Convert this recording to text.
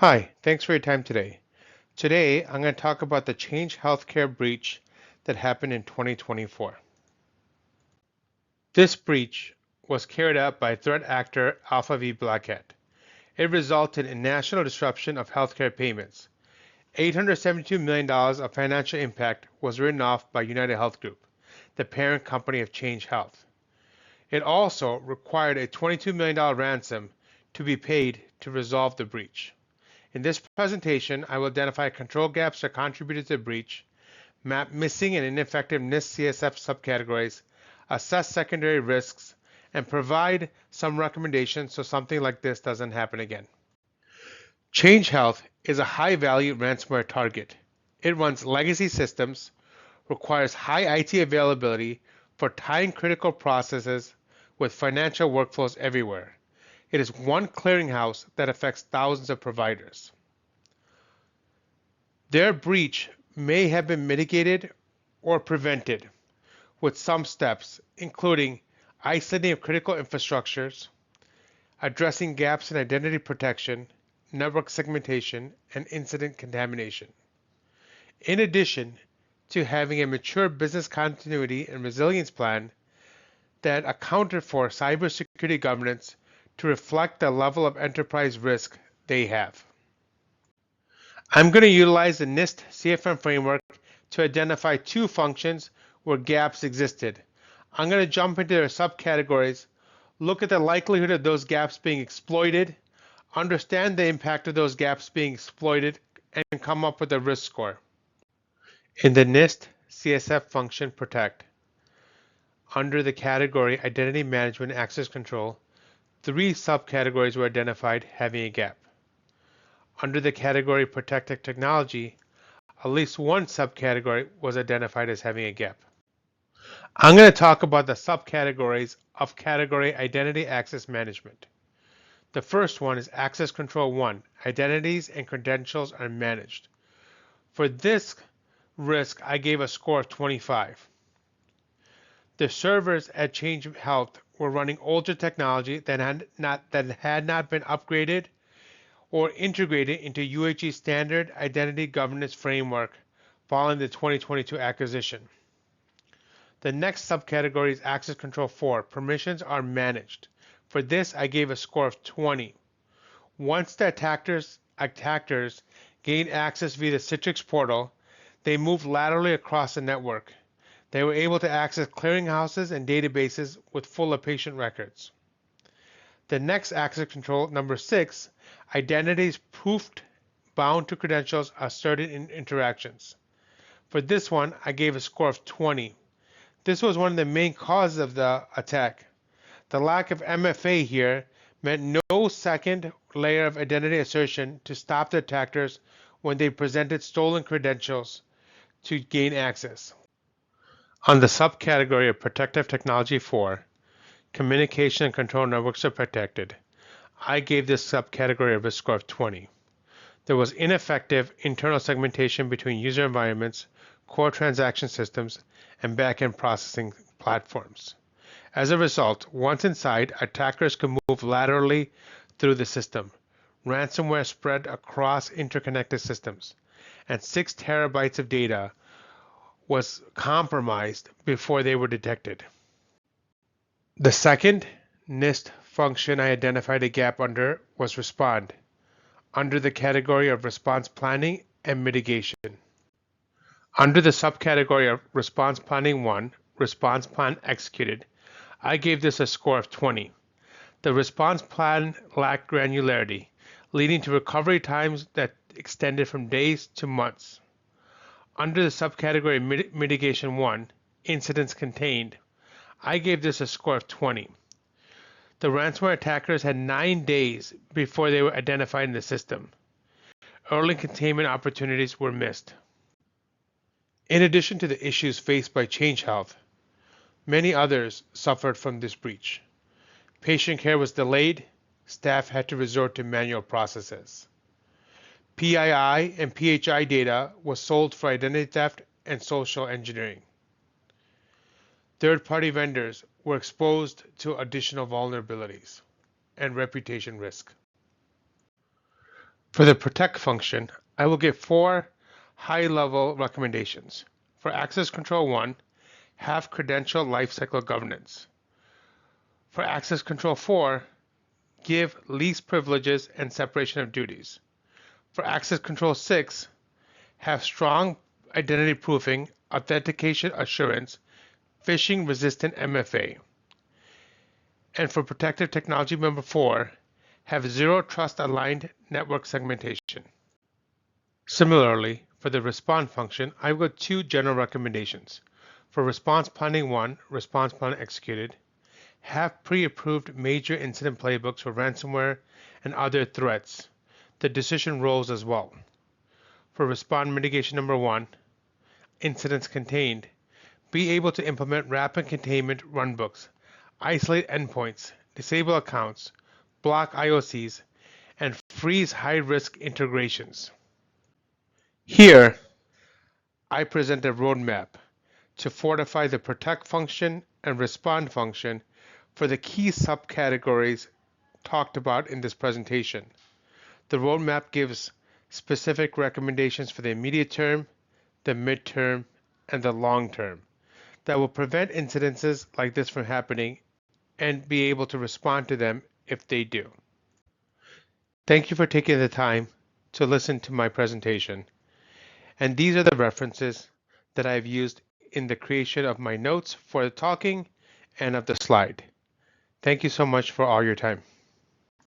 Hi, thanks for your time today. Today, I'm going to talk about the Change Healthcare breach that happened in 2024. This breach was carried out by threat actor Alpha V Black Hat. It resulted in national disruption of healthcare payments. $872 million of financial impact was written off by United Health Group, the parent company of Change Health. It also required a $22 million ransom to be paid to resolve the breach. In this presentation, I will identify control gaps that contributed to the breach, map missing and ineffective NIST CSF subcategories, assess secondary risks, and provide some recommendations so something like this doesn't happen again. Change Health is a high-value ransomware target. It runs legacy systems, requires high IT availability for tying critical processes with financial workflows everywhere. It is one clearinghouse that affects thousands of providers. Their breach may have been mitigated or prevented with some steps, including isolating of critical infrastructures, addressing gaps in identity protection, network segmentation, and incident contamination. In addition to having a mature business continuity and resilience plan that accounted for cybersecurity governance to reflect the level of enterprise risk they have. I'm going to utilize the NIST CFM framework to identify two functions where gaps existed. I'm going to jump into their subcategories, look at the likelihood of those gaps being exploited, understand the impact of those gaps being exploited, and come up with a risk score. In the NIST CSF function protect, under the category Identity Management Access Control, three subcategories were identified having a gap. Under the category Protected Technology, at least one subcategory was identified as having a gap. I'm going to talk about the subcategories of category Identity Access Management. The first one is Access Control 1. Identities and credentials are managed. For this risk, I gave a score of 25. The servers at Change Health were running older technology that had not been upgraded or integrated into UHG's standard identity governance framework following the 2022 acquisition. The next subcategory is Access Control 4. Permissions are managed. For this, I gave a score of 20. Once the attackers gained access via the Citrix portal, they moved laterally across the network. They were able to access clearinghouses and databases with full of patient records. The next access control, number 6, identities proofed bound to credentials asserted in interactions. For this one, I gave a score of 20. This was one of the main causes of the attack. The lack of MFA here meant no second layer of identity assertion to stop the attackers when they presented stolen credentials to gain access. On the subcategory of Protective Technology 4, Communication and Control Networks are protected, I gave this subcategory a risk score of 20. There was ineffective internal segmentation between user environments, core transaction systems, and back-end processing platforms. As a result, once inside, attackers could move laterally through the system. Ransomware spread across interconnected systems, and 6 terabytes of data was compromised before they were detected. The second NIST function I identified a gap under was Respond, under the category of Response Planning and Mitigation. Under the subcategory of Response Planning 1, Response Plan Executed, I gave this a score of 20. The response plan lacked granularity, leading to recovery times that extended from days to months. Under the subcategory Mitigation 1, Incidents Contained, I gave this a score of 20. The ransomware attackers had 9 days before they were identified in the system. Early containment opportunities were missed. In addition to the issues faced by Change Health, many others suffered from this breach. Patient care was delayed, staff had to resort to manual processes. PII and PHI data was sold for identity theft and social engineering. Third-party vendors were exposed to additional vulnerabilities and reputation risk. For the protect function, I will give 4 high-level recommendations. For access control 1, have credential lifecycle governance. For access control 4, give least privileges and separation of duties. For access control 6, have strong identity proofing, authentication assurance, phishing resistant MFA. And for protective technology member 4, have zero trust aligned network segmentation. Similarly, for the response function, I've got 2 general recommendations. For response planning 1, response plan executed, have pre-approved major incident playbooks for ransomware and other threats. The decision roles as well. For response mitigation number 1, incidents contained, be able to implement rapid containment runbooks, isolate endpoints, disable accounts, block IOCs, and freeze high-risk integrations. Here, I present a roadmap to fortify the protect function and respond function for the key subcategories talked about in this presentation. The roadmap gives specific recommendations for the immediate term, the midterm, and the long term that will prevent incidences like this from happening and be able to respond to them if they do. Thank you for taking the time to listen to my presentation. And these are the references that I've used in the creation of my notes for the talking and of the slide. Thank you so much for all your time.